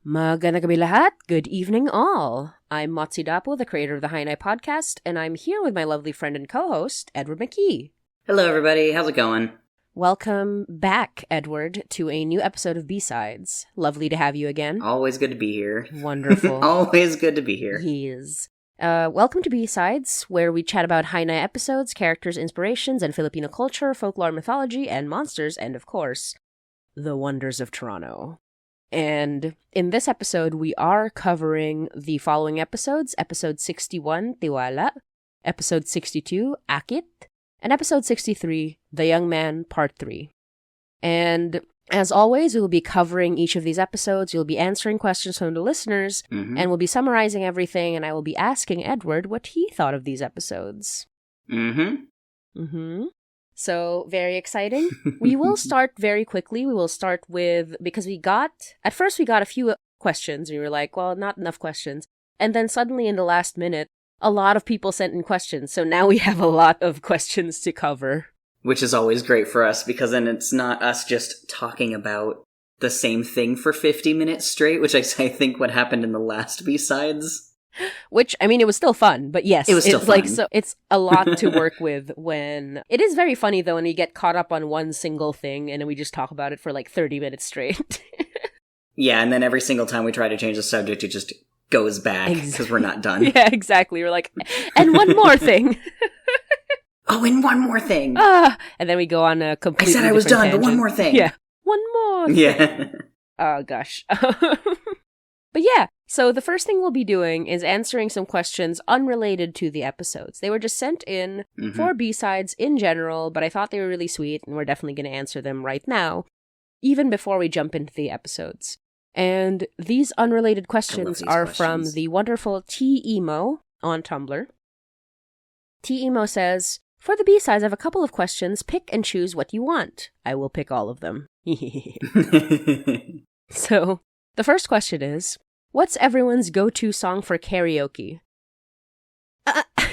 Magandang gabi lahat. Good evening all. I'm Motzie, the creator of the High Night Podcast, and I'm here with my lovely friend and co-host, Edward McKee. Hello everybody, how's it going? Welcome back, Edward, to a new episode of B-Sides. Lovely to have you again. Always good to be here. Wonderful. Always good to be here. Yes. Welcome to B-Sides, where we chat about High Night episodes, characters, inspirations, and Filipino culture, folklore, mythology, and monsters, and of course, the wonders of Toronto. And in this episode, we are covering the following episodes. Episode 61, Tiwala. Episode 62, Akit. And episode 63, The Young Man, Part 3. And as always, we will be covering each of these episodes. You'll be answering questions from the listeners. And we'll be summarizing everything. And I will be asking Edward what he thought of these episodes. So, very exciting. We will start very quickly. We will start with, because at first we got a few questions, and we were like, well, not enough questions. And then suddenly in the last minute, a lot of people sent in questions. So now we have a lot of questions to cover. Which is always great for us, because then it's not us just talking about the same thing for 50 minutes straight, which I think what happened in the last B-Sides. Which, I mean, it was still fun, but yes, it was still it's fun. Like, so it's a lot to work with when it is very funny though when we get caught up on one single thing and then we just talk about it for like 30 minutes straight. Yeah, and then every single time we try to change the subject, it just goes back because we're not done. Yeah, exactly. We're like, and one more thing. Oh, and one more thing. And then we go on a completely I said I was done, tangent. but one more thing. Yeah, one more thing. Yeah. Oh, gosh. But yeah, so the first thing we'll be doing is answering some questions unrelated to the episodes. They were just sent in for B-Sides in general, but I thought they were really sweet, and we're definitely going to answer them right now, even before we jump into the episodes. And these unrelated questions are from the wonderful T-Emo on Tumblr. T-Emo says, for the B-Sides, I have a couple of questions. Pick and choose what you want. I will pick all of them. So, the first question is, what's everyone's go-to song for karaoke?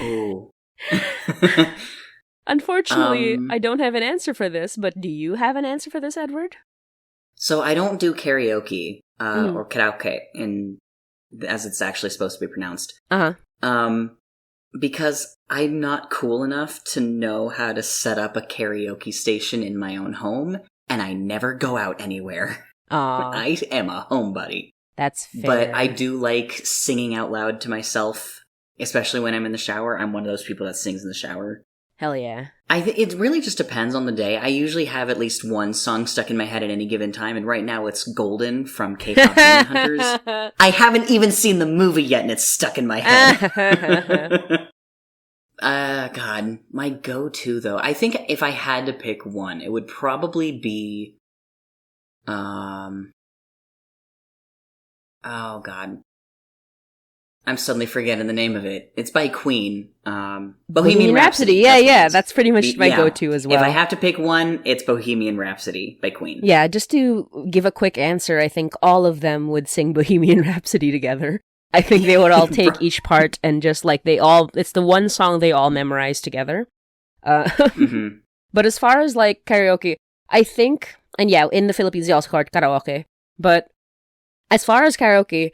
Ooh. Unfortunately, I don't have an answer for this, but do you have an answer for this, Edward? So I don't do karaoke, or karaoke, as it's actually supposed to be pronounced. Because I'm not cool enough to know how to set up a karaoke station in my own home, and I never go out anywhere. I am a homebody. That's fair. But I do like singing out loud to myself, especially when I'm in the shower. I'm one of those people that sings in the shower. Hell yeah. It really just depends on the day. I usually have at least one song stuck in my head at any given time, and right now it's Golden from K-pop Demon Hunters. I haven't even seen the movie yet, and it's stuck in my head. God, my go-to, though. I think if I had to pick one, it would probably be... Oh, God. I'm suddenly forgetting the name of it. It's by Queen. Bohemian Rhapsody. Yeah. That's pretty much my go-to as well. If I have to pick one, it's Bohemian Rhapsody by Queen. Yeah, just to give a quick answer, I think all of them would sing Bohemian Rhapsody together. I think they would all take each part and just like it's the one song they all memorize together. But as far as like karaoke, I think, and yeah, in the Philippines they also call it karaoke, but as far as karaoke,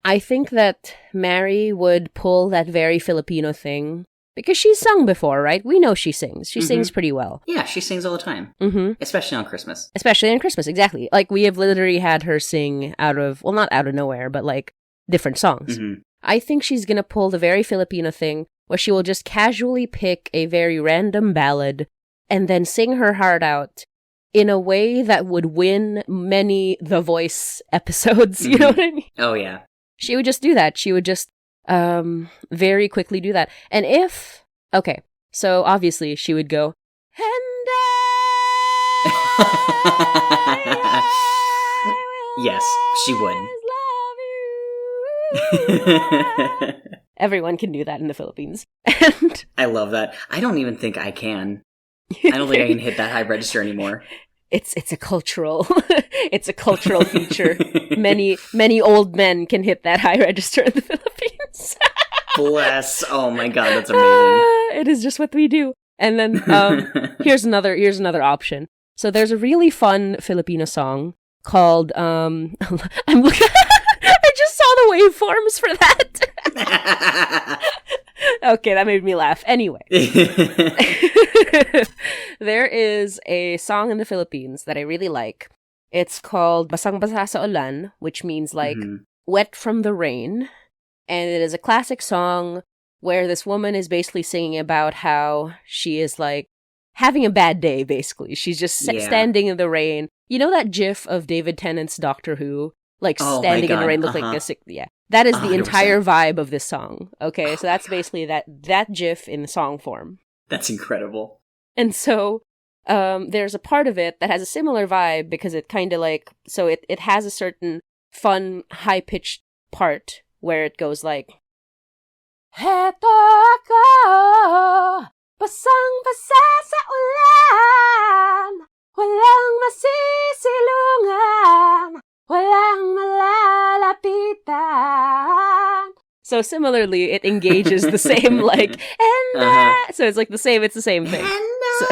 I think that Mary would pull that very Filipino thing, because she's sung before, right? We know she sings. She sings pretty well. Yeah, she sings all the time. Especially on Christmas. Especially on Christmas, exactly. Like, we have literally had her sing not out of nowhere, but like, different songs. I think she's gonna pull the very Filipino thing, where she will just casually pick a very random ballad, and then sing her heart out in a way that would win many The Voice episodes, you know what I mean? Oh, yeah. She would just do that. She would just very quickly do that. And so obviously she would go, and yes, she would. Everyone can do that in the Philippines. And I love that. I don't even think I can. I don't think I can hit that high register anymore. It's a cultural feature. Many old men can hit that high register in the Philippines. Bless. Oh my God, that's amazing. It is just what we do. And then here's another option. So there's a really fun Filipino song called I'm looking I just saw the waveforms for that. Okay, that made me laugh. Anyway. There is a song in the Philippines that I really like. It's called Basang Basa sa Ulan, which means like wet from the rain. And it is a classic song where this woman is basically singing about how she is like having a bad day, basically. She's just standing in the rain. You know that gif of David Tennant's Doctor Who? Like standing in the rain, look like this. Yeah. That is the 100%. Entire vibe of this song. Okay, so that's basically that gif in song form. That's incredible. And so there's a part of it that has a similar vibe because it kind of like, so it has a certain fun, high-pitched part where it goes like, Heto ako, basang-basa sa ulan, walang masisilungan, walang malalapitan. So similarly, it engages the same like, so it's like it's the same thing. So,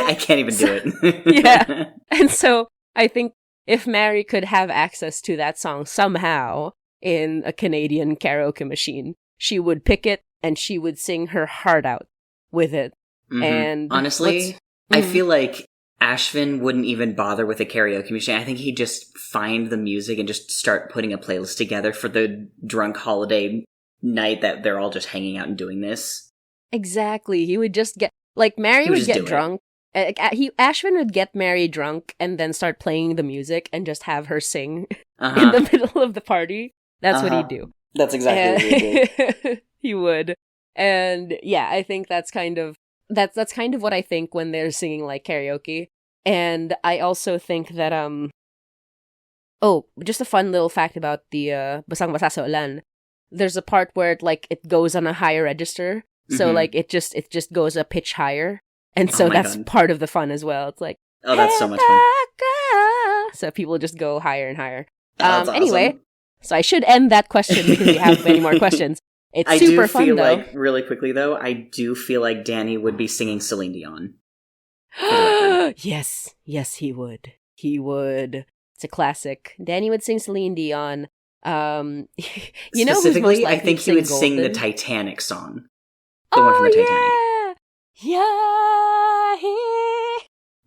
I can't even do it. Yeah. And so I think if Mary could have access to that song somehow in a Canadian karaoke machine, she would pick it and she would sing her heart out with it. And honestly, I feel like Ashvin wouldn't even bother with a karaoke machine. I think he'd just find the music and just start putting a playlist together for the drunk holiday night that they're all just hanging out and doing this. Exactly. He would just get, like, Mary would get drunk. Ashvin would get Mary drunk and then start playing the music and just have her sing in the middle of the party. That's what he'd do. That's exactly what he'd do. He would. And yeah, I think that's kind of what I think when they're singing like karaoke. And I also think that just a fun little fact about the Basang Basa sa Ulan. There's a part where it goes on a higher register. So like it just goes a pitch higher. And so that's part of the fun as well. It's like, oh, that's so much fun. So people just go higher and higher. That's awesome. Anyway, so I should end that question because we have many more questions. It's super fun, though. I do feel like, really quickly though, I do feel like Danny would be singing Celine Dion. Yes, he would. He would. It's a classic. Danny would sing Celine Dion. You know, specifically, I think he would sing the Titanic song. The one from the Titanic.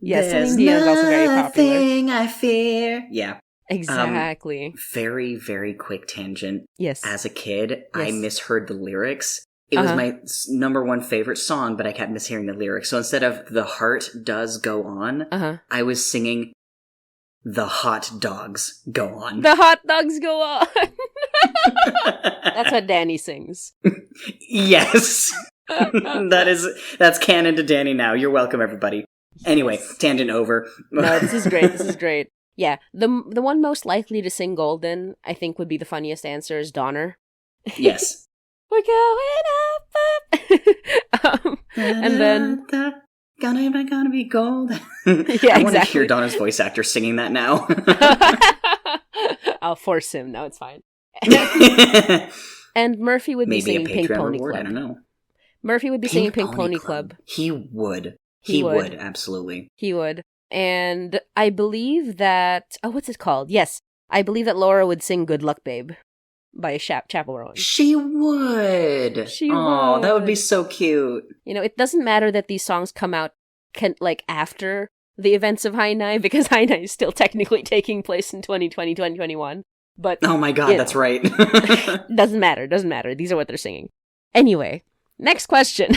Yeah, Celine Dion is also very popular. Nothing I fear. Yeah. Exactly. Very, very quick tangent. Yes. As a kid, I misheard the lyrics. It was my number one favorite song, but I kept mishearing the lyrics. So instead of The Heart Does Go On, I was singing The Hot Dogs Go On. The Hot Dogs Go On. That's what Danny sings. Yes. That's canon to Danny now. You're welcome, everybody. Anyway, tangent over. No, this is great. Yeah, the one most likely to sing Golden, I think, would be the funniest answer is Donner. Yes. We're going up. And then gonna be golden. Yeah, I want to hear Donner's voice actor singing that now. I'll force him. No, it's fine. And Murphy would be singing Pink Pony Club. I don't know. Murphy would be singing Pink Pony Club. He would. He would, absolutely. He would. And I believe that... Oh, what's it called? Yes. I believe that Laura would sing Good Luck Babe by Chappell Roan. She would. That would be so cute. You know, it doesn't matter that these songs come out after the events of Hainai, because Hainai is still technically taking place in 2020, 2021. But, oh my god, that's right. Doesn't matter. These are what they're singing. Anyway, next question.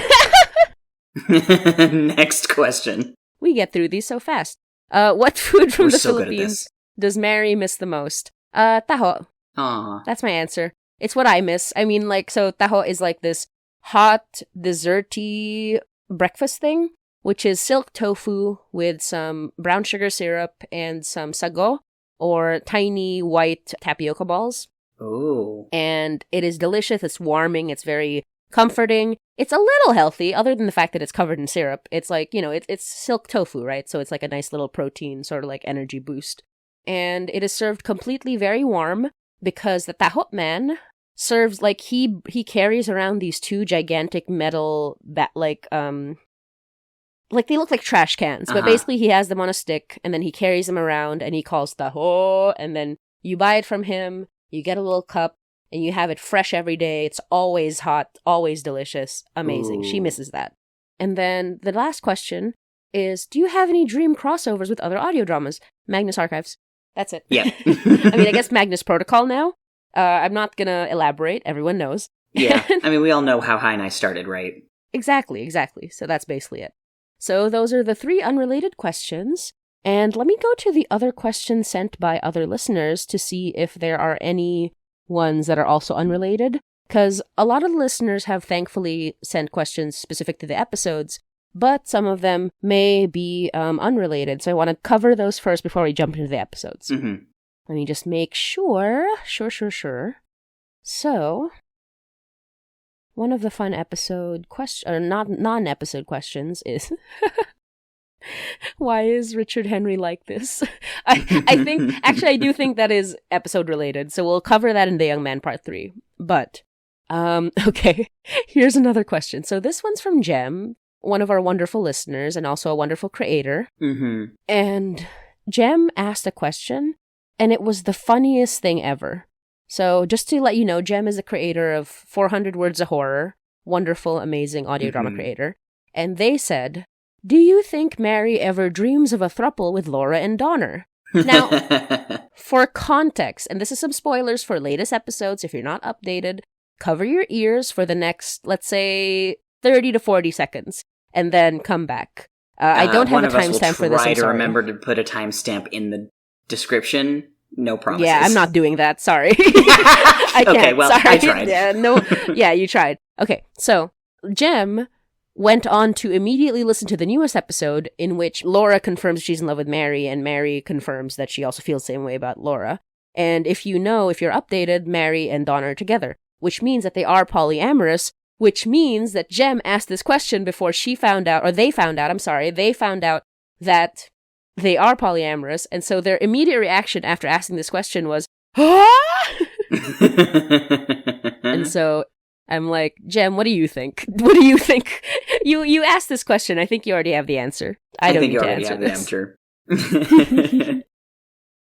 Next question. We get through these so fast. What food from the Philippines does Mary miss the most? Taho. Aww. That's my answer. It's what I miss. I mean, so taho is like this hot, desserty breakfast thing, which is silk tofu with some brown sugar syrup and some sago, or tiny white tapioca balls. Oh. And it is delicious. It's warming. It's very comforting. It's a little healthy, other than the fact that it's covered in syrup. It's like, it's silk tofu, right? So it's like a nice little protein, sort of like energy boost. And it is served completely very warm because the taho man serves, like, he carries around these two gigantic metal, like they look like trash cans, but basically he has them on a stick, and then he carries them around, and he calls taho, and then you buy it from him, you get a little cup, and you have it fresh every day. It's always hot, always delicious. Amazing. Ooh. She misses that. And then the last question is, do you have any dream crossovers with other audio dramas? Magnus Archives. That's it. Yeah. I mean, I guess Magnus Protocol now. I'm not gonna elaborate. Everyone knows. Yeah. I mean, we all know how High and I started, right? Exactly. So that's basically it. So those are the 3 unrelated questions. And let me go to the other questions sent by other listeners to see if there are any ones that are also unrelated. Because a lot of the listeners have thankfully sent questions specific to the episodes, but some of them may be unrelated. So I want to cover those first before we jump into the episodes. Mm-hmm. Let me just make sure. Sure. So, one of the fun episode non-episode questions is, why is Richard Henry like this? I do think that is episode related, so we'll cover that in The Young Man Part 3. But, okay, here's another question. So this one's from Jem, one of our wonderful listeners and also a wonderful creator. Mm-hmm. And Jem asked a question, and it was the funniest thing ever. So just to let you know, Jem is the creator of 400 Words of Horror, wonderful, amazing audio drama creator. And they said, do you think Mary ever dreams of a throuple with Laura and Donner? Now, for context, and this is some spoilers for latest episodes, if you're not updated, cover your ears for the next, let's say, 30 to 40 seconds, and then come back. I don't have a timestamp for this, I'm sorry. To remember to put a timestamp in the description. No promises. Yeah, I'm not doing that. Sorry. I can't. Okay, well, sorry. I tried. Yeah, you tried. Okay, so Jem went on to immediately listen to the newest episode in which Laura confirms she's in love with Mary, and Mary confirms that she also feels the same way about Laura. And if you're updated, Mary and Donna are together, which means that they are polyamorous, which means that Jem asked this question before they found out that they are polyamorous, and so their immediate reaction after asking this question was, ah! And so I'm like, Jem, what do you think? What do you think? You asked this question. I think you already have the answer. I don't need to answer this.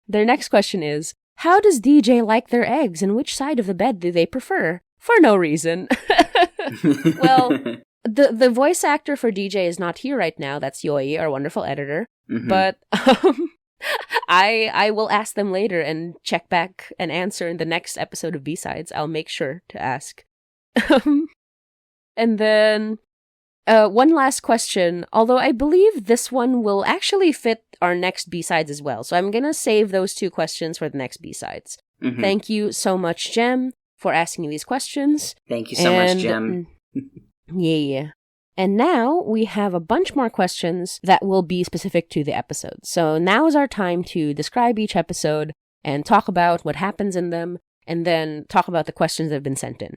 Their next question is, how does DJ like their eggs, and which side of the bed do they prefer? For no reason. Well, the voice actor for DJ is not here right now. That's Yoi, our wonderful editor. Mm-hmm. But I will ask them later and check back and answer in the next episode of B-Sides. I'll make sure to ask. And then one last question, although I believe this one will actually fit our next B-Sides as well. So I'm going to save those 2 questions for the next B-Sides. Mm-hmm. Thank you so much, Jem, for asking these questions. Thank you so much, Jem. Yeah. And now we have a bunch more questions that will be specific to the episode. So now is our time to describe each episode and talk about what happens in them, and then talk about the questions that have been sent in.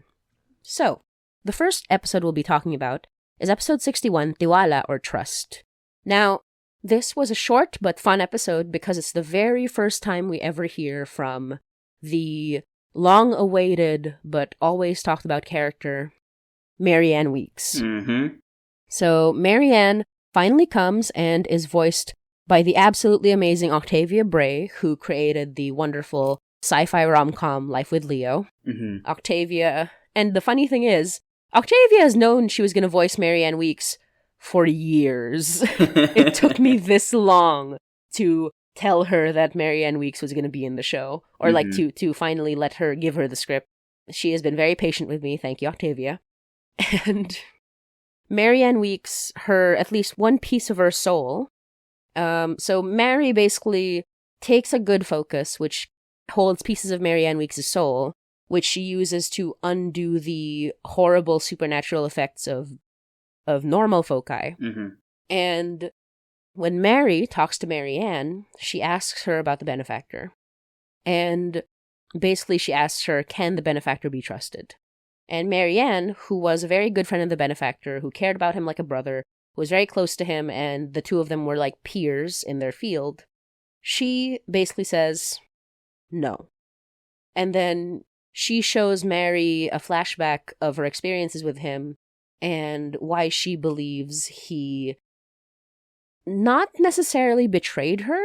So, the first episode we'll be talking about is episode 61, Tiwala or Trust. Now, this was a short but fun episode because it's the very first time we ever hear from the long-awaited but always talked about character, Marianne Weeks. Mm-hmm. So Marianne finally comes and is voiced by the absolutely amazing Octavia Bray, who created the wonderful sci-fi rom-com Life with Leo. Mm-hmm. Octavia, and the funny thing is, Octavia has known she was going to voice Marianne Weeks for years. It took me this long to tell her that Marianne Weeks was going to be in the show, or like to finally let her give her the script. She has been very patient with me. Thank you, Octavia. And Marianne Weeks, at least one piece of her soul. So Mary basically takes a good focus, which holds pieces of Marianne Weeks' soul, which she uses to undo the horrible supernatural effects of normal foci. Mm-hmm. And when Mary talks to Marianne, she asks her about the benefactor. And basically she asks her, can the benefactor be trusted? And Marianne, who was a very good friend of the benefactor, who cared about him like a brother, who was very close to him, and the two of them were like peers in their field, she basically says, no. And then she shows Mary a flashback of her experiences with him and why she believes he not necessarily betrayed her,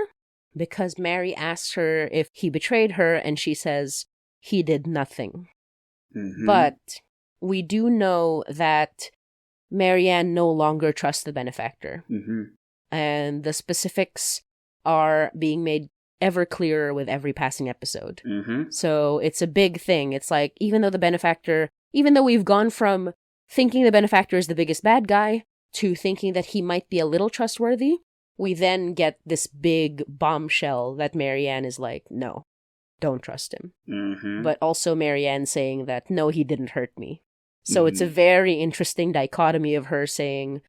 because Mary asks her if he betrayed her, and she says he did nothing. Mm-hmm. But we do know that Marianne no longer trusts the benefactor. Mm-hmm. And the specifics are being made ever clearer with every passing episode. Mm-hmm. So it's a big thing. It's like, even though we've gone from thinking the benefactor is the biggest bad guy to thinking that he might be a little trustworthy, we then get this big bombshell that Marianne is like, no, don't trust him. Mm-hmm. But also Marianne saying that, no, he didn't hurt me. So it's a very interesting dichotomy of her saying,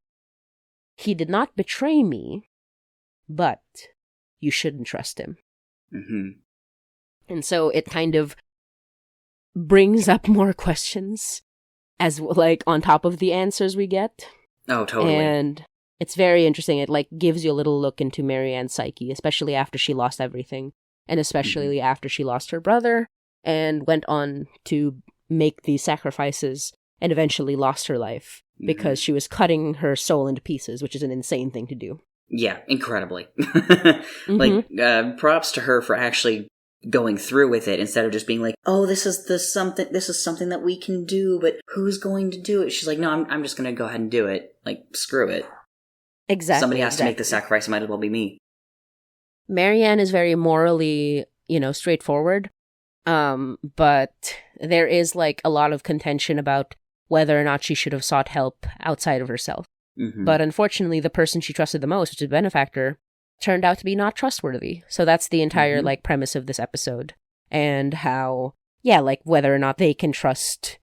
he did not betray me, but you shouldn't trust him. Mm-hmm. And so it kind of brings up more questions as like on top of the answers we get. Oh, totally. And it's very interesting. It like gives you a little look into Marianne's psyche, especially after she lost everything, and especially after she lost her brother and went on to make these sacrifices and eventually lost her life because she was cutting her soul into pieces, which is an insane thing to do. Yeah, incredibly. Like, props to her for actually going through with it instead of just being like, oh, this is something that we can do, but who's going to do it? She's like, no, I'm just going to go ahead and do it. Like, screw it. Exactly. Somebody has to make the sacrifice. It might as well be me. Marianne is very morally, straightforward. But there is like a lot of contention about whether or not she should have sought help outside of herself. Mm-hmm. But unfortunately, the person she trusted the most, which is the benefactor, turned out to be not trustworthy. So that's the entire like premise of this episode. And how, like whether or not they can trust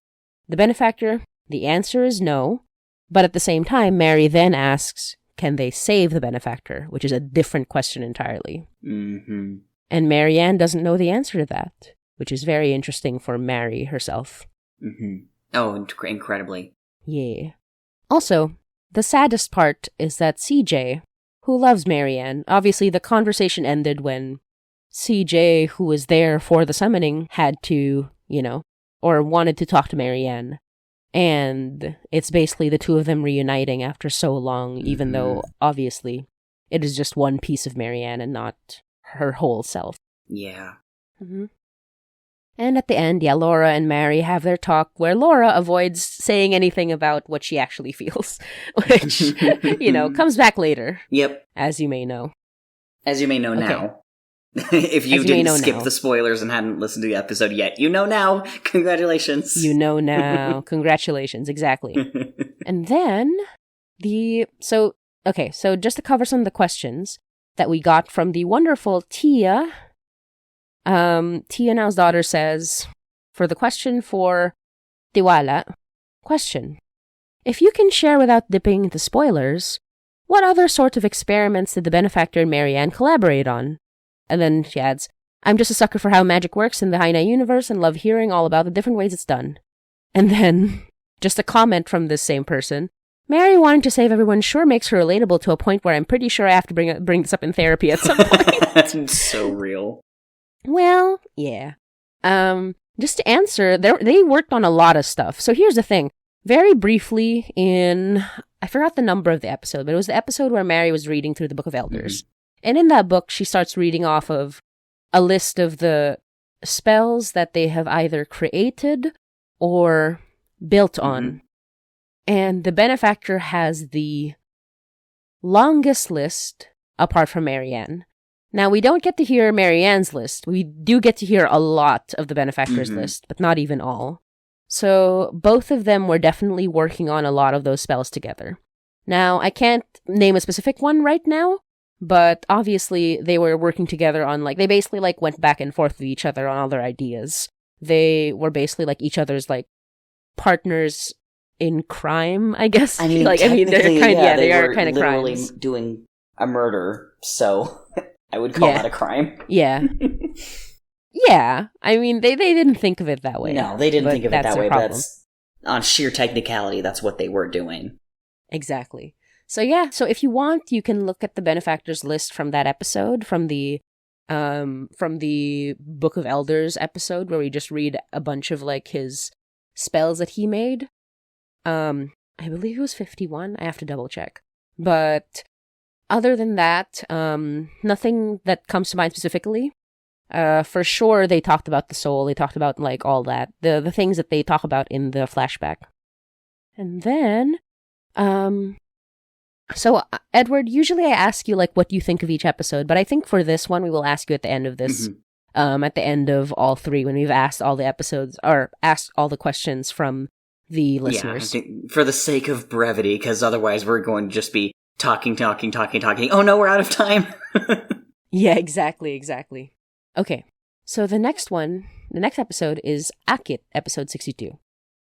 the benefactor, the answer is no. But at the same time, Mary then asks, can they save the benefactor? Which is a different question entirely. Mm-hmm. And Marianne doesn't know the answer to that, which is very interesting for Mary herself. Mm-hmm. Oh, incredibly. Yeah. Also, the saddest part is that CJ, who loves Marianne, obviously the conversation ended when CJ, who was there for the summoning, had to, or wanted to talk to Marianne. And it's basically the two of them reuniting after so long, even though, obviously, it is just one piece of Marianne and not her whole self. Yeah. Mm-hmm. And at the end, Laura and Mary have their talk where Laura avoids saying anything about what she actually feels, which, comes back later. Yep. As you may know. As you may know now. If you didn't skip the spoilers and hadn't listened to the episode yet, you know now. Congratulations. You know now. Congratulations. Exactly. And then so just to cover some of the questions that we got from the wonderful Tia. Tia Now's daughter says, for the question for Tiwala, question. If you can share without dipping into spoilers, what other sort of experiments did the benefactor and Marianne collaborate on? And then she adds, I'm just a sucker for how magic works in the Haina universe and love hearing all about the different ways it's done. And then, just a comment from this same person, Mary wanting to save everyone sure makes her relatable to a point where I'm pretty sure I have to bring this up in therapy at some point. That's so real. Well, yeah. Just to answer, they worked on a lot of stuff. So here's the thing. Very briefly I forgot the number of the episode, but it was the episode where Mary was reading through the Book of Elders. Mm-hmm. And in that book, she starts reading off of a list of the spells that they have either created or built on. And the benefactor has the longest list apart from Marianne. Now, we don't get to hear Marianne's list. We do get to hear a lot of the benefactor's list, but not even all. So both of them were definitely working on a lot of those spells together. Now, I can't name a specific one right now, but obviously they were working together on, they basically, went back and forth with each other on all their ideas. They were basically, each other's, partners in crime, I guess. I mean, they're kind they are kind of crimes. Doing a murder, so I would call that a crime. Yeah. Yeah. I mean, they didn't think of it that way. No, they didn't think of it that way, but that's, on sheer technicality, that's what they were doing. Exactly. So yeah, so if you want, you can look at the benefactors list from that episode, from the Book of Elders episode, where we just read a bunch of his spells that he made. I believe it was 51. I have to double check. But other than that, nothing that comes to mind specifically. For sure, they talked about the soul. They talked about like all that, the things that they talk about in the flashback. And then, so Edward, usually I ask you like what you think of each episode, but I think for this one we will ask you at the end of this, at the end of all three, when we've asked all the episodes or asked all the questions from the listeners. Yeah, I think for the sake of brevity, because otherwise we're going to just be talking. Oh no, we're out of time. Yeah, exactly. Okay, so the next episode is Akit, episode 62.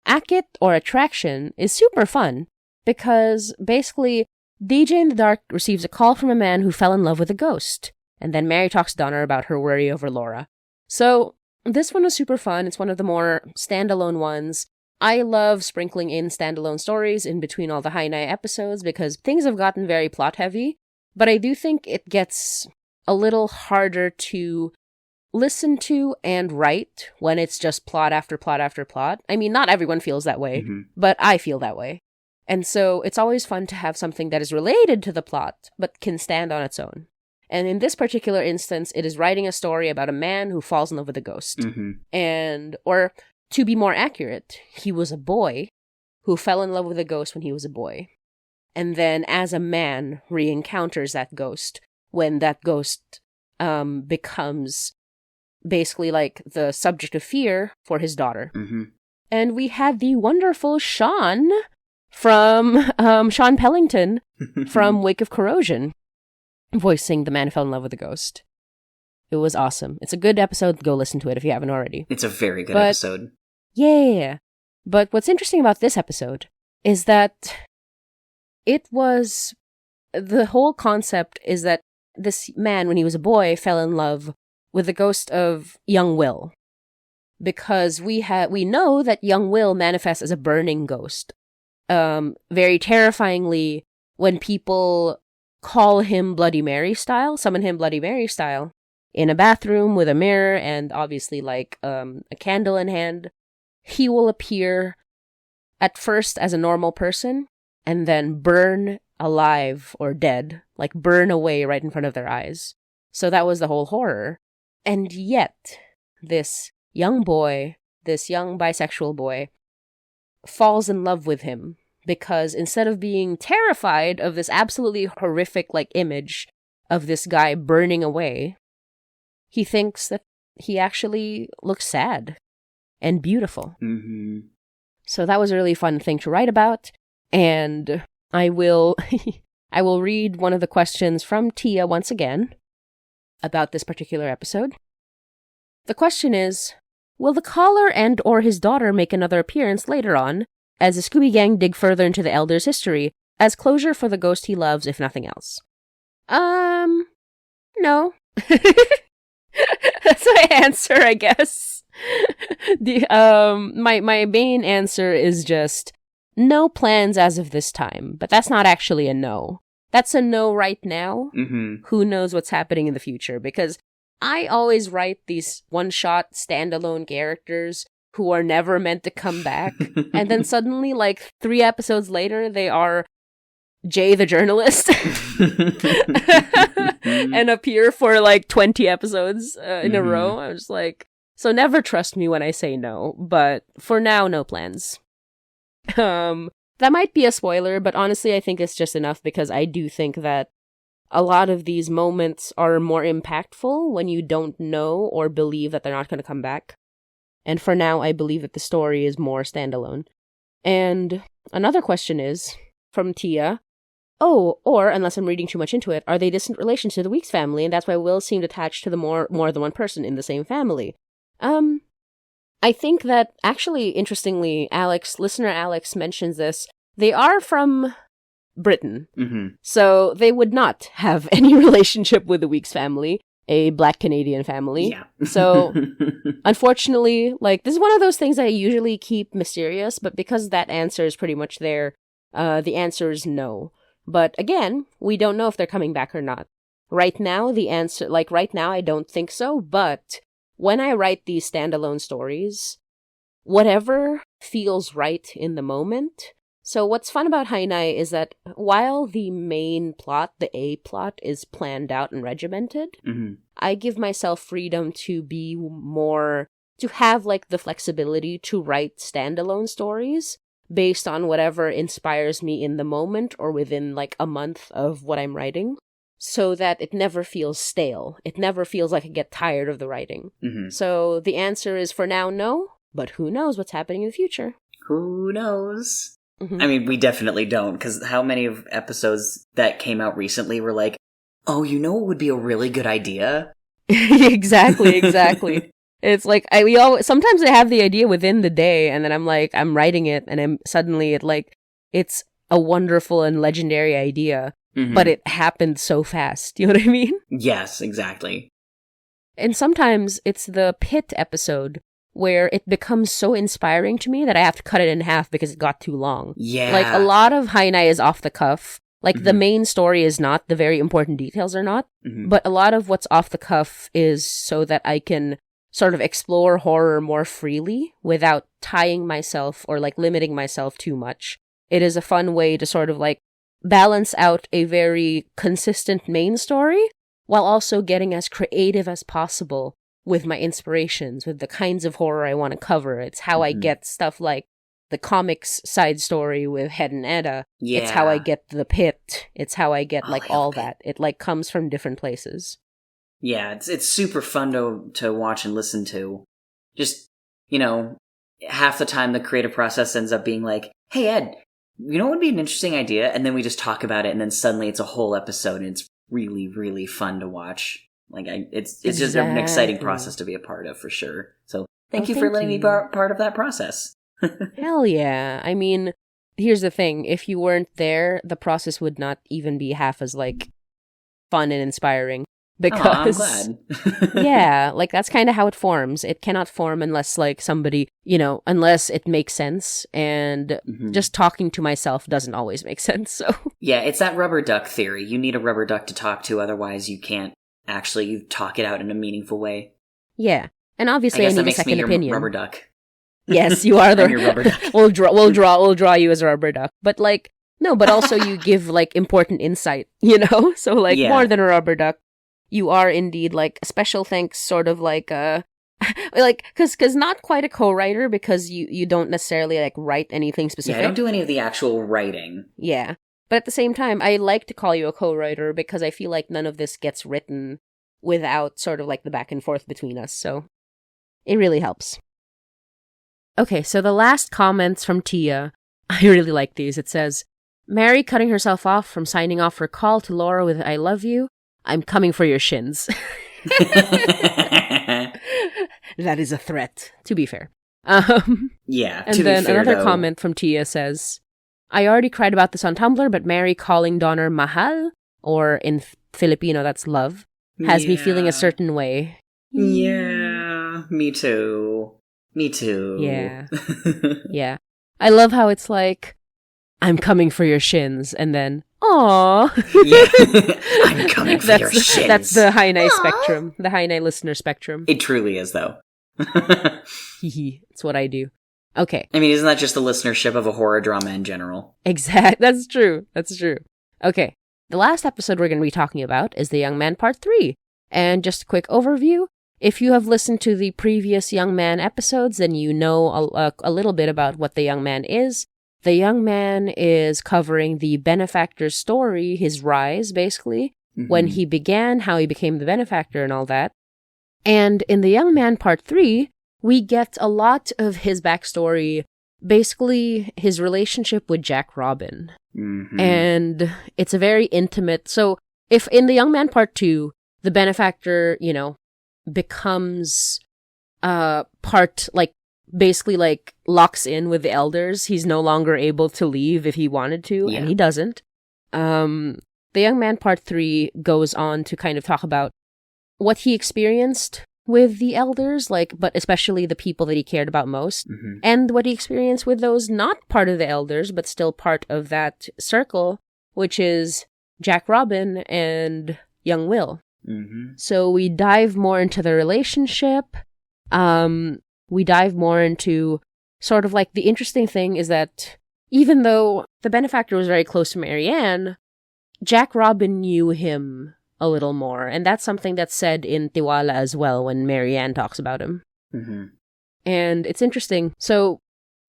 Akit, or Attraction, is super fun because basically DJ in the Dark receives a call from a man who fell in love with a ghost, and then Mary talks to Donna about her worry over Laura. So this one was super fun. It's one of the more standalone ones. I love sprinkling in standalone stories in between all the High Night episodes because things have gotten very plot heavy, but I do think it gets a little harder to listen to and write when it's just plot after plot after plot. I mean, not everyone feels that way, but I feel that way. And so it's always fun to have something that is related to the plot, but can stand on its own. And in this particular instance, it is writing a story about a man who falls in love with a ghost. Or to be more accurate, he was a boy who fell in love with a ghost when he was a boy. And then as a man, re-encounters that ghost when that ghost becomes basically like the subject of fear for his daughter. And we had the wonderful Sean from Sean Pellington from Wake of Corrosion voicing the man who fell in love with a ghost. It was awesome. It's a good episode. Go listen to it if you haven't already. It's a very good episode. Yeah. But what's interesting about this episode is that the whole concept is that this man, when he was a boy, fell in love with the ghost of young Will. Because we know that young Will manifests as a burning ghost. Very terrifyingly, when people call him Bloody Mary style, summon him Bloody Mary style, in a bathroom with a mirror and obviously like a candle in hand, he will appear at first as a normal person and then burn alive or dead, like burn away right in front of their eyes. So that was the whole horror. And yet, this young bisexual boy, falls in love with him because instead of being terrified of this absolutely horrific like image of this guy burning away, he thinks that he actually looks sad and beautiful. So that was a really fun thing to write about, and I will read one of the questions from Tia once again about this particular episode. The question is, will the caller and or his daughter make another appearance later on, as the Scooby Gang dig further into the Elder's history, as closure for the ghost he loves, if nothing else? No. That's my answer, I guess. My main answer is just no plans as of this time, but that's not actually a no. That's a no right now. Who knows what's happening in the future? Because I always write these one-shot standalone characters who are never meant to come back, and then suddenly, like 3 episodes later, they are Jay the journalist and appear for like 20 episodes in a row. I was like, so never trust me when I say no, but for now, no plans. That might be a spoiler, but honestly, I think it's just enough because I do think that a lot of these moments are more impactful when you don't know or believe that they're not going to come back. And for now, I believe that the story is more standalone. And another question is, from Tia, or, unless I'm reading too much into it, are they distant relations to the Weeks family, and that's why Will seemed attached to the more than one person in the same family? I think that, actually, interestingly, listener Alex mentions this, they are from Britain. So they would not have any relationship with the Weeks family, a Black Canadian family. Yeah. So, unfortunately, like, this is one of those things I usually keep mysterious, but because that answer is pretty much there, the answer is no. But again, we don't know if they're coming back or not. Right now, I don't think so, but when I write these standalone stories, whatever feels right in the moment So what's fun about Hainai is that while the main plot, the A plot, is planned out and regimented, I give myself freedom to be more, to have like the flexibility to write standalone stories based on whatever inspires me in the moment or within like a month of what I'm writing, so that it never feels stale. It never feels like I get tired of the writing. So the answer is for now, no, but who knows what's happening in the future? Who knows? I mean, we definitely don't, because how many of episodes that came out recently were like, oh, you know what would be a really good idea? Exactly. It's like, sometimes I have the idea within the day, and then I'm writing it, and suddenly it's a wonderful and legendary idea, but it happened so fast. You know what I mean? Yes, exactly. And sometimes it's the pit episode where it becomes so inspiring to me that I have to cut it in half because it got too long. Yeah. Like, a lot of Hainai is off the cuff. Like, the main story is not, the very important details are not, but a lot of what's off the cuff is so that I can sort of explore horror more freely without tying myself or, like, limiting myself too much. It is a fun way to sort of, like, balance out a very consistent main story while also getting as creative as possible with my inspirations, with the kinds of horror I want to cover. It's how I get stuff like the comics side story with Head and Edda. Yeah. It's how I get the pit. It's how I get like all okay. that. It like comes from different places. Yeah, it's super fun to watch and listen to. Just, you know, half the time the creative process ends up being like, hey Ed, you know what would be an interesting idea? And then we just talk about it, and then suddenly it's a whole episode, and it's really, really fun to watch. Like, it's just an exciting process to be a part of, for sure. So thank you for letting me be part of that process. Hell yeah. I mean, here's the thing. If you weren't there, the process would not even be half as, like, fun and inspiring. Because, I'm glad. yeah, like, that's kind of how it forms. It cannot form unless, like, somebody, you know, unless it makes sense. And just talking to myself doesn't always make sense, so. Yeah, it's that rubber duck theory. You need a rubber duck to talk to, otherwise you can't actually talk it out in a meaningful way. Yeah. And obviously I need a second opinion. Rubber duck. Yes, you are the I'm your rubber duck. we'll draw you as a rubber duck. But like, no, but also you give like important insight, you know? So like more than a rubber duck, you are indeed like a special thanks, sort of like like cuz not quite a co-writer, because you don't necessarily like write anything specific. Yeah, I don't do any of the actual writing. Yeah. But at the same time, I like to call you a co-writer because I feel like none of this gets written without sort of like the back and forth between us. So it really helps. Okay, so the last comments from Tia, I really like these. It says, Mary cutting herself off from signing off her call to Laura with I love you. I'm coming for your shins. That is a threat, to be fair. Yeah, and then another comment from Tia says, I already cried about this on Tumblr, but Mary calling Donner mahal, or in Filipino that's love, has me feeling a certain way. Yeah, me too. Yeah. Yeah. I love how it's like, I'm coming for your shins, and then, aww. Yeah. I'm coming for your shins. That's the Hainai spectrum, the Hainai listener spectrum. It truly is, though. It's what I do. Okay. I mean, isn't that just the listenership of a horror drama in general? That's true. Okay. The last episode we're going to be talking about is The Young Man Part 3. And just a quick overview. If you have listened to the previous Young Man episodes, then you know a little bit about what The Young Man is. The Young Man is covering the benefactor's story, his rise, basically, when he began, how he became the benefactor and all that. And in The Young Man Part 3, we get a lot of his backstory, basically his relationship with Jack Robin. And it's a very intimate... So, if in The Young Man Part 2, the benefactor, you know, becomes part, like, basically, like, locks in with the elders, he's no longer able to leave if he wanted to, and he doesn't. The Young Man Part 3 goes on to kind of talk about what he experienced with the elders, like, but especially the people that he cared about most, and what he experienced with those not part of the elders, but still part of that circle, which is Jack Robin and young Will. So we dive more into the relationship. We dive more into sort of like the interesting thing is that even though the benefactor was very close to Marianne, Jack Robin knew him a little more. And that's something that's said in Tiwala as well when Marianne talks about him. Mm-hmm. And it's interesting. So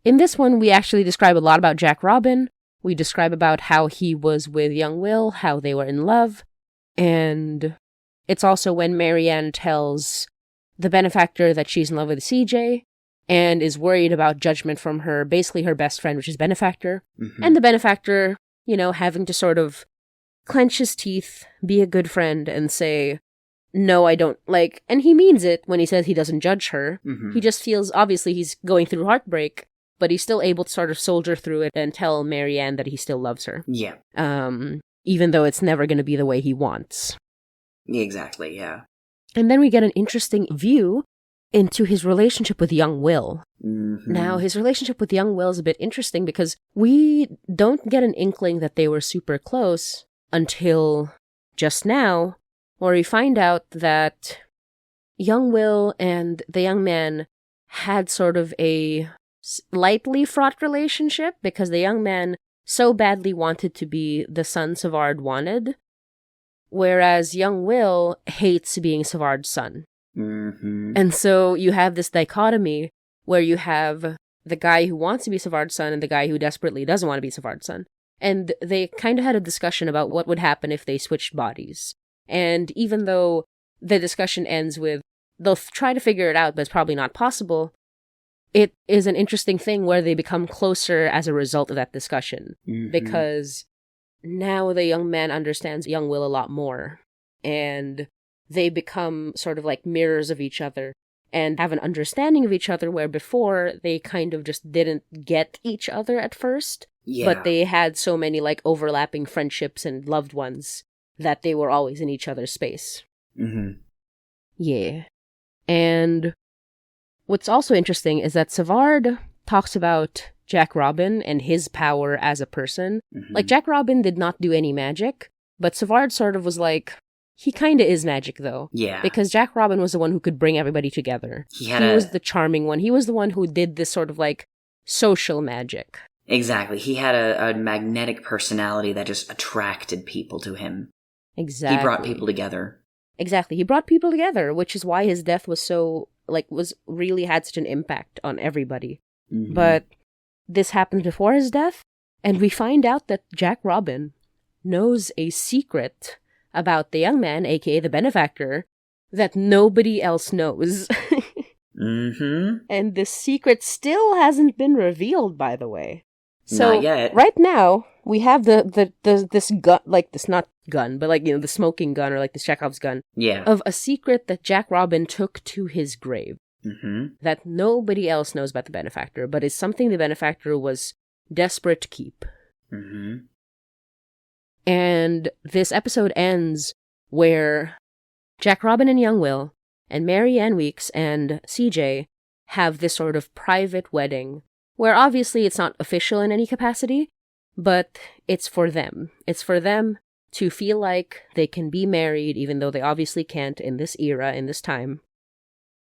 in this one, we actually describe a lot about Jack Robin. We describe about how he was with young Will, how they were in love. And it's also when Marianne tells the benefactor that she's in love with CJ and is worried about judgment from her, basically her best friend, which is benefactor. Mm-hmm. And the benefactor, having to sort of clench his teeth, be a good friend, and say, no, I don't, and he means it when he says he doesn't judge her. Mm-hmm. He just feels, obviously, he's going through heartbreak, but he's still able to sort of soldier through it and tell Marianne that he still loves her. Yeah. Even though it's never going to be the way he wants. Exactly, yeah. And then we get an interesting view into his relationship with young Will. Mm-hmm. Now, his relationship with young Will is a bit interesting because we don't get an inkling that they were super close until just now, where we find out that young Will and the young man had sort of a slightly fraught relationship because the young man so badly wanted to be the son Savard wanted, whereas young Will hates being Savard's son. Mm-hmm. And so you have this dichotomy where you have the guy who wants to be Savard's son and the guy who desperately doesn't want to be Savard's son. And they kind of had a discussion about what would happen if they switched bodies. And even though the discussion ends with, they'll try to figure it out, but it's probably not possible, it is an interesting thing where they become closer as a result of that discussion. Mm-hmm. Because now the young man understands young Will a lot more. And they become sort of like mirrors of each other and have an understanding of each other where before they kind of just didn't get each other at first. Yeah. But they had so many overlapping friendships and loved ones that they were always in each other's space. Mm-hmm. Yeah. And what's also interesting is that Savard talks about Jack Robin and his power as a person. Mm-hmm. Jack Robin did not do any magic, but Savard sort of was he kind of is magic, though. Yeah. Because Jack Robin was the one who could bring everybody together. He was the charming one. He was the one who did this sort of social magic. Exactly. He had a magnetic personality that just attracted people to him. Exactly. He brought people together. Exactly. He brought people together, which is why his death was so, was really had such an impact on everybody. Mm-hmm. But this happened before his death, and we find out that Jack Robin knows a secret about the young man, aka the benefactor, that nobody else knows. Mm-hmm. And this secret still hasn't been revealed, by the way. So not yet. Right now, we have this gun, this not gun, but the smoking gun or this Chekhov's gun. Yeah. Of a secret that Jack Robin took to his grave. Mm-hmm. That nobody else knows about the benefactor, but is something the benefactor was desperate to keep. Mm-hmm. And this episode ends where Jack Robin and young Will and Marianne Weeks and CJ have this sort of private wedding where obviously it's not official in any capacity, but it's for them. It's for them to feel like they can be married even though they obviously can't in this era, in this time.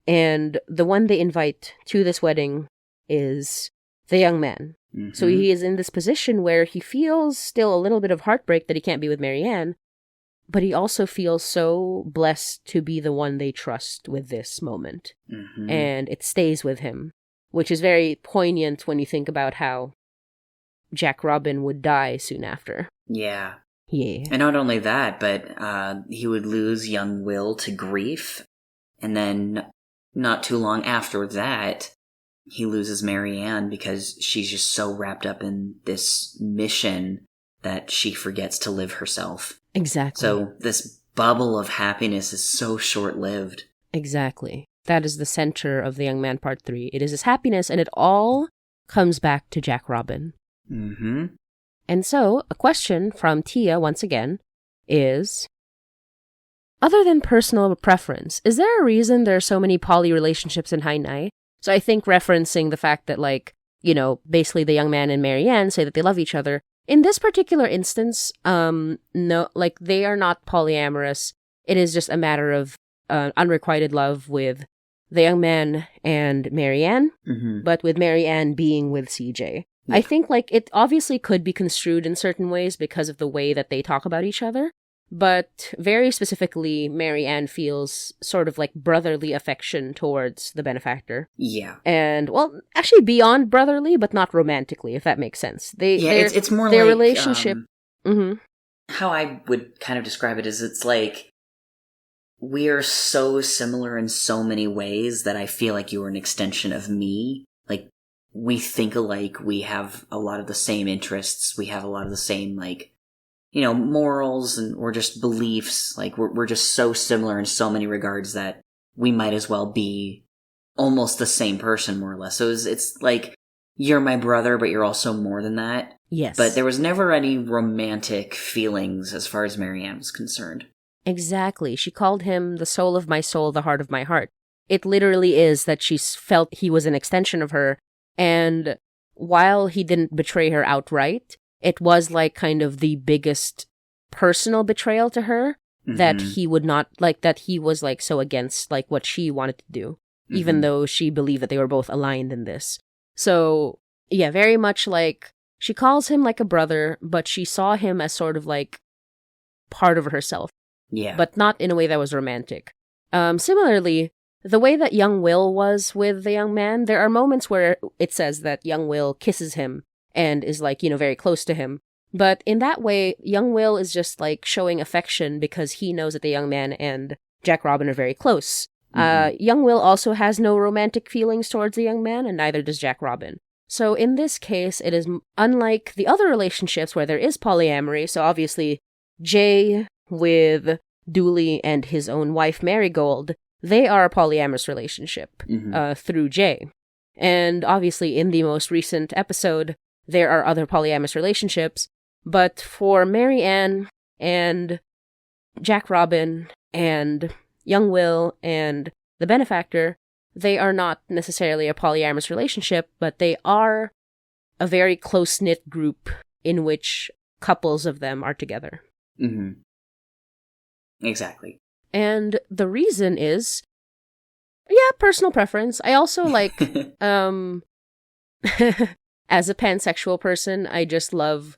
And the one they invite to this wedding is the young man. Mm-hmm. So he is in this position where he feels still a little bit of heartbreak that he can't be with Marianne, but he also feels so blessed to be the one they trust with this moment. Mm-hmm. And it stays with him, which is very poignant when you think about how Jack Robin would die soon after. Yeah. Yeah. And not only that, but he would lose young Will to grief, and then not too long after that, he loses Marianne because she's just so wrapped up in this mission that she forgets to live herself. Exactly. So this bubble of happiness is so short-lived. Exactly. That is the center of The Young Man Part 3. It is his happiness, and it all comes back to Jack Robin. Mm-hmm. And so, a question from Tia, once again, is, other than personal preference, is there a reason there are so many poly relationships in Hainai? So I think referencing the fact that, basically the young man and Marianne say that they love each other. In this particular instance, no, they are not polyamorous. It is just a matter of unrequited love with the young man and Marianne, mm-hmm. but with Marianne being with CJ. I think, like, it obviously could be construed in certain ways because of the way that they talk about each other. But very specifically, Mary Ann feels sort of like brotherly affection towards the benefactor. Yeah. And, well, actually beyond brotherly, but not romantically, if that makes sense. It's more their like... relationship... How I would kind of describe it is it's like, we are so similar in so many ways that I feel like you are an extension of me. Like, we think alike, we have a lot of the same interests, we have a lot of the same, like, you know, morals or just beliefs. Like, we're just so similar in so many regards that we might as well be almost the same person, more or less. So it's like, you're my brother, but you're also more than that. Yes. But there was never any romantic feelings as far as Mary Ann was concerned. Exactly. She called him the soul of my soul, the heart of my heart. It literally is that she felt he was an extension of her, and while he didn't betray her outright, it was like kind of the biggest personal betrayal to her that he would not, like, that he was like so against like what she wanted to do, even though she believed that they were both aligned in this. So, yeah, very much like, she calls him like a brother, but she saw him as sort of like part of herself. Yeah. But not in a way that was romantic. Similarly, the way that young Will was with the young man, there are moments where it says that young Will kisses him and is like, you know, very close to him. But in that way, young Will is just like showing affection because he knows that the young man and Jack Robin are very close. Young Will also has no romantic feelings towards the young man, and neither does Jack Robin. So in this case, it is unlike the other relationships where there is polyamory. So obviously, Jay with Dooley and his own wife Marigold, they are a polyamorous relationship through Jay. And obviously, in the most recent episode, there are other polyamorous relationships. But for Mary Ann and Jack Robin and young Will and the benefactor, they are not necessarily a polyamorous relationship, but they are a very close-knit group in which couples of them are together. Exactly. And the reason is, personal preference. I also like, as a pansexual person, I just love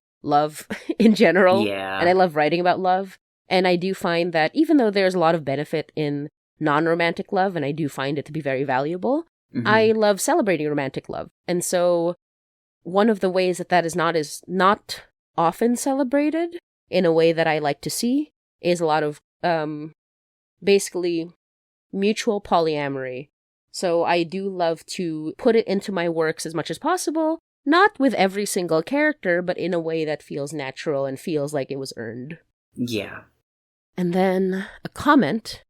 in general. Yeah. And I love writing about love. And I do find that even though there's a lot of benefit in non-romantic love, and I do find it to be very valuable, I love celebrating romantic love. And so one of the ways that is not often celebrated in a way that I like to see is a lot of basically mutual polyamory. So I do love to put it into my works as much as possible, not with every single character, but in a way that feels natural and feels like it was earned. Yeah. And then a comment.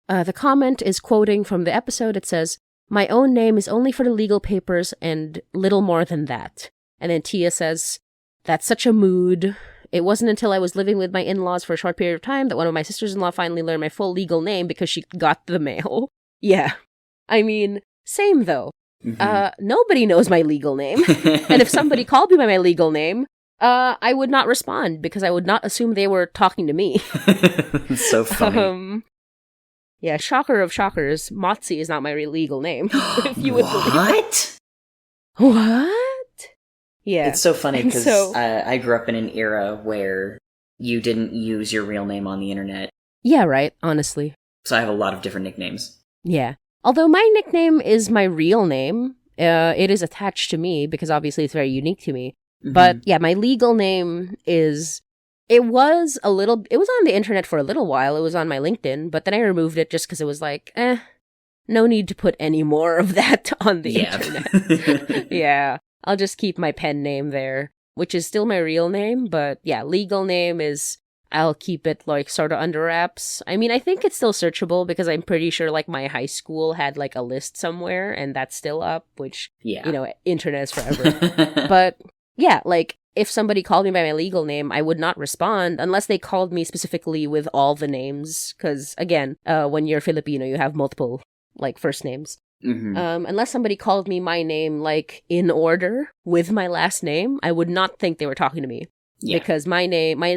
The comment is quoting from the episode. It says, "My own name is only for the legal papers and little more than that." And then Tia says, "That's such a mood. It wasn't until I was living with my in-laws for a short period of time that one of my sisters-in-law finally learned my full legal name because she got the mail." Yeah. I mean, same though. Nobody knows my legal name. And if somebody called me by my legal name, I would not respond because I would not assume they were talking to me. It's so funny. Yeah, shocker of shockers, Motzie is not my legal name. If you would What? What? Yeah. It's so funny because I grew up in an era where you didn't use your real name on the internet. Yeah, right, honestly. So I have a lot of different nicknames. Yeah. Although my nickname is my real name, it is attached to me because obviously it's very unique to me. But yeah, my legal name is... It was on the internet for a little while. It was on my LinkedIn, but then I removed it just because it was like, no need to put any more of that on the internet. Yeah, I'll just keep my pen name there, which is still my real name, but yeah, legal name is, I'll keep it like sort of under wraps. I mean, I think it's still searchable because I'm pretty sure like my high school had like a list somewhere and that's still up, which, you know, internet is forever. But yeah, like, if somebody called me by my legal name, I would not respond unless they called me specifically with all the names. Because, again, when you're Filipino, you have multiple, like, first names. Unless somebody called me my name, like, in order with my last name, I would not think they were talking to me. Yeah. Because my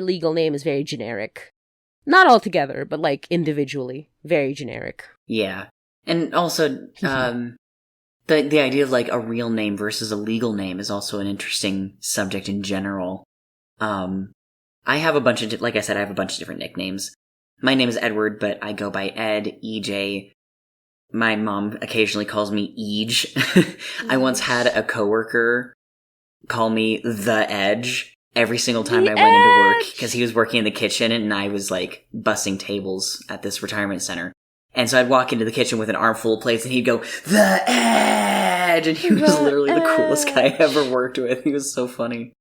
legal name is very generic. Not altogether, but, like, individually. Very generic. Yeah. And also, The idea of like a real name versus a legal name is also an interesting subject in general. I have a bunch of, like I said, I have a bunch of different nicknames. My name is Edward, but I go by Ed, EJ. My mom occasionally calls me Eej. I once had a coworker call me The Edge every single time I went into work because he was working in the kitchen and I was like bussing tables at this retirement center. And so I'd walk into the kitchen with an armful of plates and he'd go, The Edge! And he was literally the coolest guy I ever worked with. He was so funny.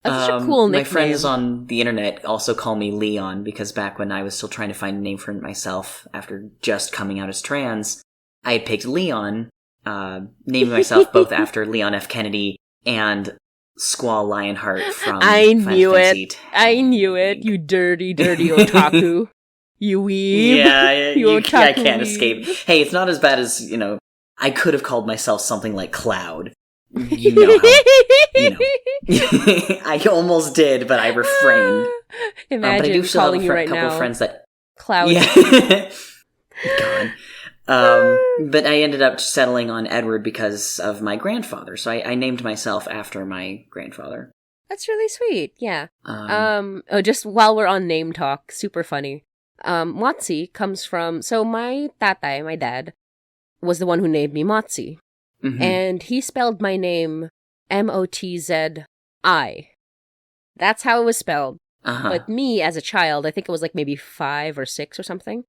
That's such a cool nickname. My friends on the internet also call me Leon because back when I was still trying to find a name for myself after just coming out as trans, I had picked Leon, naming myself both after Leon F. Kennedy and Squall Lionheart from I knew it. I knew it, you dirty, dirty otaku. You weeb. Yeah, you otaku I can't weeb. escape. Hey, it's not as bad as, I could have called myself something like Cloud. You know I almost did, but I refrained. Imagine but I do still calling have you right couple now. Friends that Cloud. Yeah. God. But I ended up settling on Edward because of my grandfather. So I named myself after my grandfather. That's really sweet. Yeah. Just while we're on name talk, super funny. Motzie comes from, so my tatay, my dad, was the one who named me Motzie. Mm-hmm. And he spelled my name Motzi. That's how it was spelled. Uh-huh. But me, as a child, I think it was like maybe 5 or 6 or something,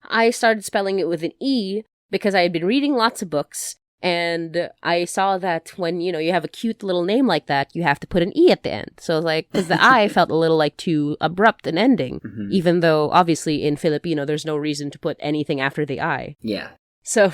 I started spelling it with an E because I had been reading lots of books, and I saw that when, you have a cute little name like that, you have to put an E at the end. So, like, because the I felt a little, like, too abrupt an ending, even though, obviously, in Filipino, there's no reason to put anything after the I. Yeah. So,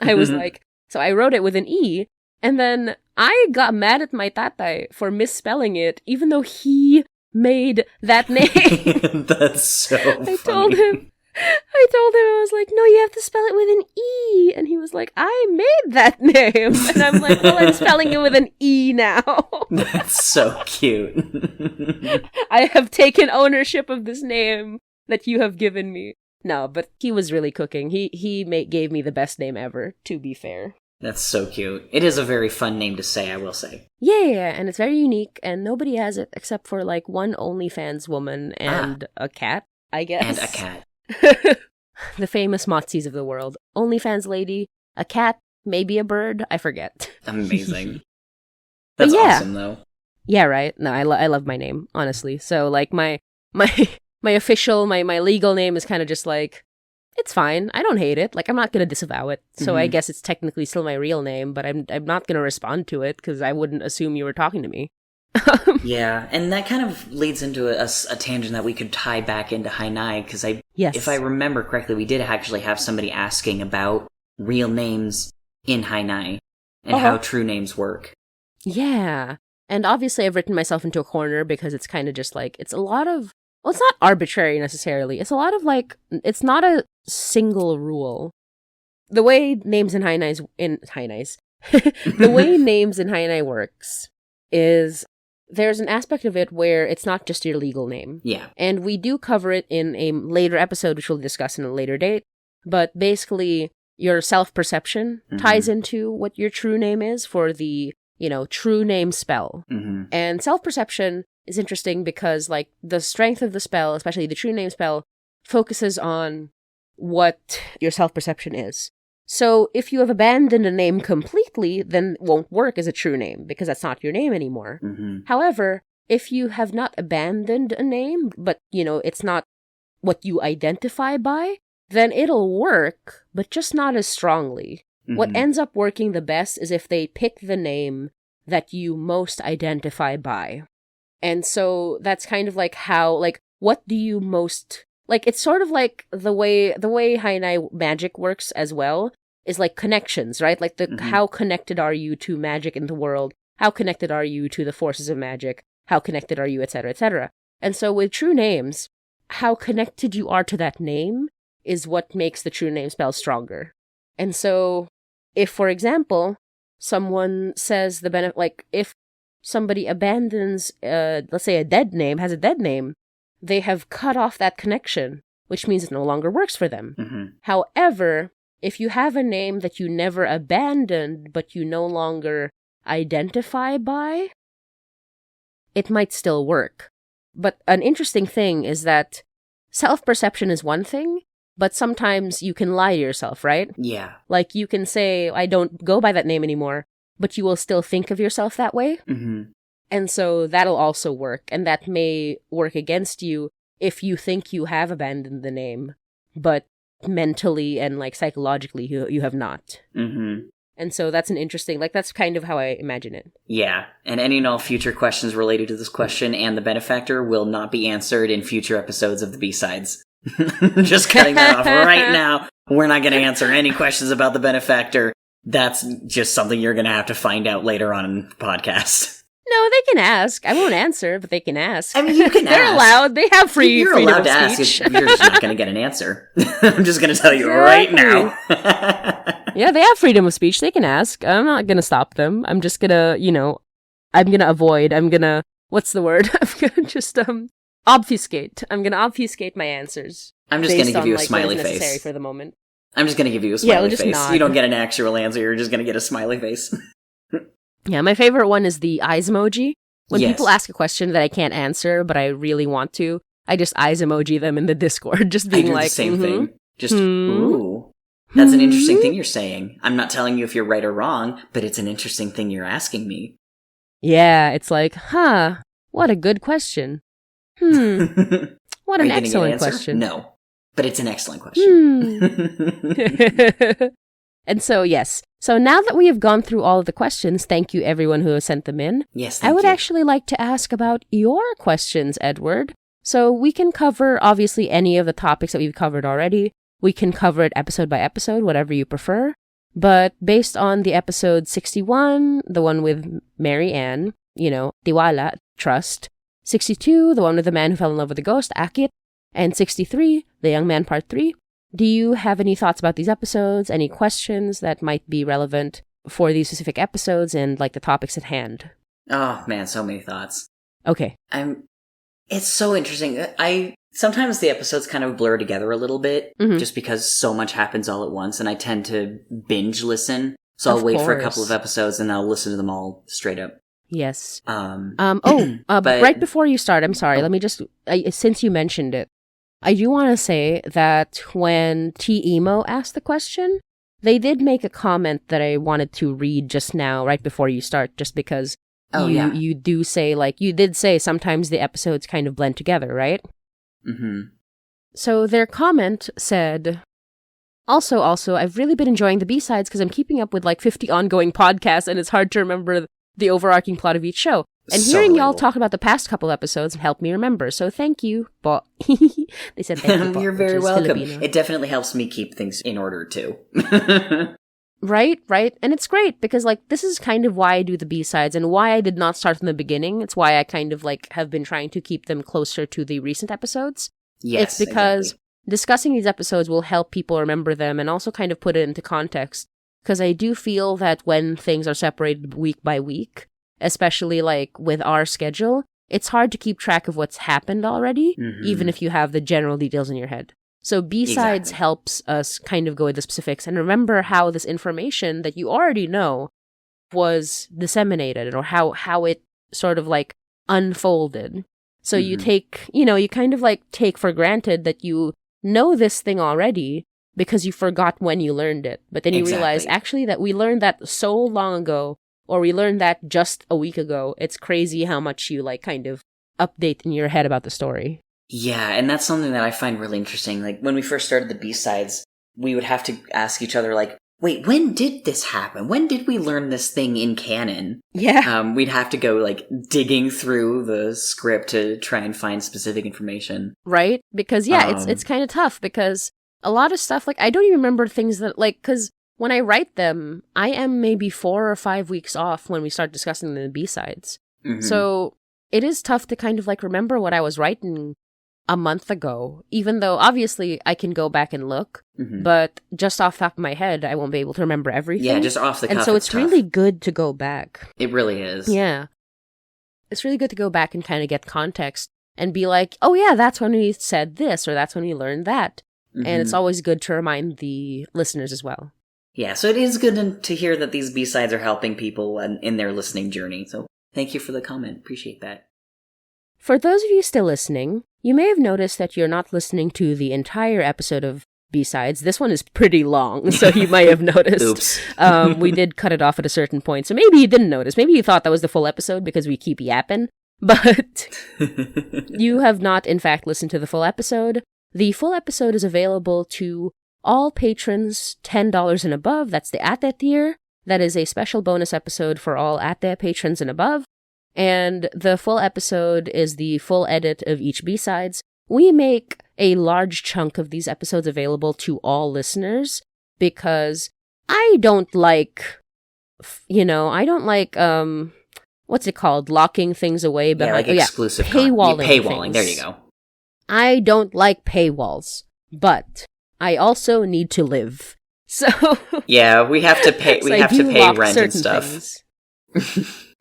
I was like... So I wrote it with an E, and then I got mad at my tatay for misspelling it, even though he made that name. That's so funny. I told him, I was like, no, you have to spell it with an E. And he was like, I made that name. And I'm like, well, I'm spelling it with an E now. That's so cute. I have taken ownership of this name that you have given me. No, but he was really cooking. He gave me the best name ever, to be fair. That's so cute. It is a very fun name to say, I will say. Yeah, and it's very unique, and nobody has it except for, like, one OnlyFans woman and a cat, I guess. And a cat. The famous Motzies of the world. OnlyFans lady, a cat, maybe a bird, I forget. Amazing. That's awesome, though. Yeah, right? No, I love my name, honestly. So, like, my official, my legal name is kind of just like, it's fine. I don't hate it. Like, I'm not going to disavow it. So I guess it's technically still my real name, but I'm not going to respond to it because I wouldn't assume you were talking to me. Yeah, and that kind of leads into a tangent that we could tie back into Hainai, because if I remember correctly, we did actually have somebody asking about real names in Hainai and how true names work. Yeah. And obviously I've written myself into a corner because it's kind of just like, it's a lot of, well, it's not arbitrary necessarily. It's a lot of like, it's not a single rule. The way names in Hainai the way names in Hainai works is there's an aspect of it where it's not just your legal name. Yeah. And we do cover it in a later episode, which we'll discuss in a later date. But basically, your self-perception ties into what your true name is for the, true name spell. Mm-hmm. And self-perception is interesting because, like, the strength of the spell, especially the true name spell, focuses on what your self-perception is. So if you have abandoned a name completely, then it won't work as a true name because that's not your name anymore. Mm-hmm. However, if you have not abandoned a name, but, it's not what you identify by, then it'll work, but just not as strongly. Mm-hmm. What ends up working the best is if they pick the name that you most identify by. And so that's kind of like how, like, what do you most... Like, it's sort of like the way Hainai magic works as well is like connections, right? Like how connected are you to magic in the world? How connected are you to the forces of magic? How connected are you, etc., etc.? And so with true names, how connected you are to that name is what makes the true name spell stronger. And so if, for example, someone says if somebody abandons, let's say has a dead name, they have cut off that connection, which means it no longer works for them. Mm-hmm. However, if you have a name that you never abandoned but you no longer identify by, it might still work. But an interesting thing is that self-perception is one thing, but sometimes you can lie to yourself, right? Yeah. Like, you can say, I don't go by that name anymore, but you will still think of yourself that way. Mm-hmm. And so that'll also work, and that may work against you if you think you have abandoned the name, but mentally and like psychologically you have not. Mm-hmm. And so that's an interesting, like, that's kind of how I imagine it. Yeah, and any and all future questions related to this question and the benefactor will not be answered in future episodes of the B-Sides. Just cutting that off right now. We're not going to answer any questions about the benefactor. That's just something you're going to have to find out later on in the podcast. No, they can ask. I won't answer, but they can ask. I mean, you can They're ask. allowed. They have You're freedom allowed of to speech. ask. You're just not going to get an answer. I'm just going to tell you right now. Yeah, they have freedom of speech. They can ask. I'm not going to stop them. I'm just going to, I'm going to avoid. I'm going to, what's the word? I'm going to just obfuscate. I'm going to obfuscate my answers. I'm just going to give you a what smiley is necessary face. for the moment. I'm just going to give you a smiley just face. nod. You don't get an actual answer. You're just going to get a smiley face. Yeah, my favorite one is the eyes emoji. When Yes. people ask a question that I can't answer, but I really want to, I just eyes emoji them in the Discord, just I being do like, the same thing. Just, Hmm. ooh. That's an interesting thing you're saying. I'm not telling you if you're right or wrong, but it's an interesting thing you're asking me. Yeah, it's like, what a good question. What Are an you gonna get an excellent answer? question. No. But it's an excellent question. And so, yes. So now that we have gone through all of the questions, thank you everyone who has sent them in. Yes, I thank would you. actually like to ask about your questions, Edward. So we can cover, obviously, any of the topics that we've covered already. We can cover it episode by episode, whatever you prefer. But based on the episode 61, the one with Mary Ann, Tiwala, Trust. 62, the one with the man who fell in love with the ghost, Akit. And 63, the young man part 3. Do you have any thoughts about these episodes? Any questions that might be relevant for these specific episodes and like the topics at hand? Oh, man, so many thoughts. Okay. It's so interesting. Sometimes the episodes kind of blur together a little bit, Mhm. just because so much happens all at once, and I tend to binge listen. So I'll Of wait for a course. couple of episodes, and I'll listen to them all straight up. Yes. But- Right before you start, I'm sorry. Let me just, since you mentioned it, I do want to say that when T-Emo asked the question, they did make a comment that I wanted to read just now, right before you start, just because you do say, you did say sometimes the episodes kind of blend together, right? Mm-hmm. So their comment said, also, I've really been enjoying the B-sides because I'm keeping up with 50 ongoing podcasts and it's hard to remember the overarching plot of each show. And So hearing y'all relatable. talk about the past couple episodes helped me remember. So thank you, Bo. They said thank you, Bo, You're which very is welcome. Filipino. It definitely helps me keep things in order, too. Right. And it's great because this is kind of why I do the B-sides and why I did not start from the beginning. It's why I kind of have been trying to keep them closer to the recent episodes. Yes, It's because exactly. discussing these episodes will help people remember them and also kind of put it into context. Because I do feel that when things are separated week by week, especially with our schedule, it's hard to keep track of what's happened already, Mhm. even if you have the general details in your head. So B-sides Exactly. helps us kind of go with the specifics and remember how this information that you already know was disseminated or how it sort of unfolded. So you Mhm. take, you kind of take for granted that you know this thing already because you forgot when you learned it. But then you realize Exactly. actually that we learned that so long ago or we learned that just a week ago. It's crazy how much you kind of update in your head about the story. Yeah, and that's something that I find really interesting. When we first started the B-sides, we would have to ask each other, wait, when did this happen? When did we learn this thing in canon? Yeah. We'd have to go, digging through the script to try and find specific information. Right? Because, it's kind of tough because a lot of stuff, I don't even remember things that, because when I write them, I am maybe 4 or 5 weeks off when we start discussing the B-sides. Mhm. So it is tough to kind of remember what I was writing a month ago, even though obviously I can go back and look, Mhm. but just off the top of my head, I won't be able to remember everything. Yeah, just off the cuff. and so it's tough. really good to go back. It really is. Yeah. It's really good to go back and kind of get context and be like, oh yeah, that's when we said this or that's when we learned that. And it's always good to remind the listeners as well. Yeah, so it is good to hear that these B-sides are helping people in their listening journey. So thank you for the comment. Appreciate that. For those of you still listening, you may have noticed that you're not listening to the entire episode of B-sides. This one is pretty long, so you might have noticed. Oops. We did cut it off at a certain point, so maybe you didn't notice. Maybe you thought that was the full episode because we keep yapping. But you have not, in fact, listened to the full episode. The full episode is available to all patrons $10 and above. That's the Ate tier. That is a special bonus episode for all Ate patrons and above. And the full episode is the full edit of each B-sides. We make a large chunk of these episodes available to all listeners because I don't like, what's it called? Locking things away behind... exclusive paywalling. Paywalling, there you go. I don't like paywalls, but I also need to live. So... Yeah, we have to pay, we have to pay rent and stuff.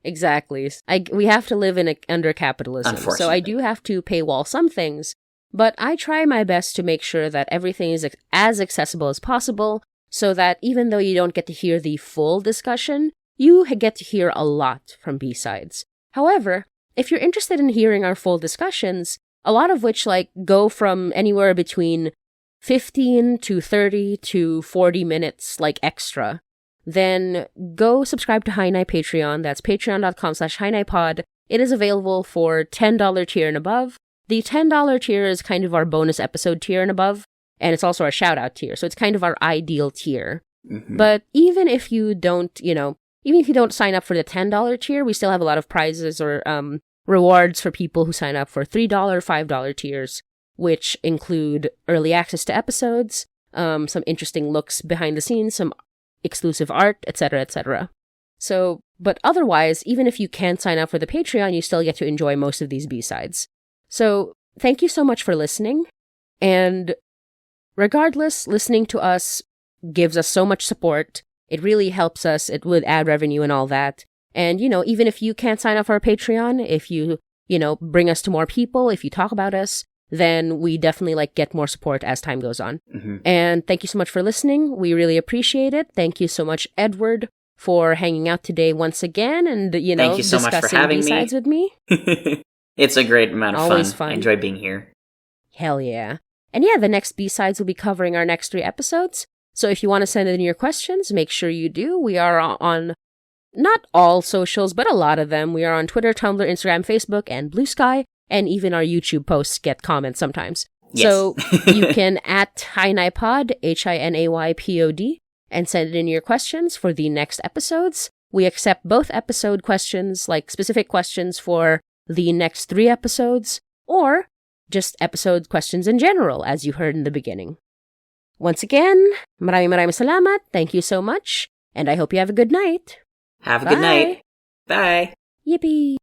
Exactly. We have to live under capitalism, so I do have to paywall some things, but I try my best to make sure that everything is as accessible as possible, so that even though you don't get to hear the full discussion, you get to hear a lot from B-sides. However, if you're interested in hearing our full discussions, a lot of which go from anywhere between 15 to 30 to 40 minutes extra, then go subscribe to Hainai Patreon. That's patreon.com/HainaiPod. It is available for $10 tier and above. The $10 tier is kind of our bonus episode tier and above, and it's also our shout-out tier, so it's kind of our ideal tier. Mm-hmm. But even if you don't sign up for the $10 tier, we still have a lot of prizes or rewards for people who sign up for $3, $5 tiers, which include early access to episodes, some interesting looks behind the scenes, some exclusive art, etc., etc. So, but otherwise, even if you can't sign up for the Patreon, you still get to enjoy most of these B-sides. So, thank you so much for listening. And regardless, listening to us gives us so much support. It really helps us. It would add revenue and all that. And, even if you can't sign up for our Patreon, if you, bring us to more people, if you talk about us, then we definitely get more support as time goes on. Mm-hmm. And thank you so much for listening. We really appreciate it. Thank you so much, Edward, for hanging out today once again and, thank you so much for having B-sides with me. It's a great amount of Always fun. fun. I enjoy being here. Hell yeah. And yeah, the next B-sides will be covering our next 3 episodes. So if you want to send in your questions, make sure you do. We are on not all socials, but a lot of them. We are on Twitter, Tumblr, Instagram, Facebook, and Blue Sky. And even our YouTube posts get comments sometimes. Yes. So you can @HainaiPod, HINAYPOD, and send in your questions for the next episodes. We accept both episode questions, specific questions for the next 3 episodes, or just episode questions in general, as you heard in the beginning. Once again, maraming salamat. Thank you so much, and I hope you have a good night. Have a good night. Bye. Yippee!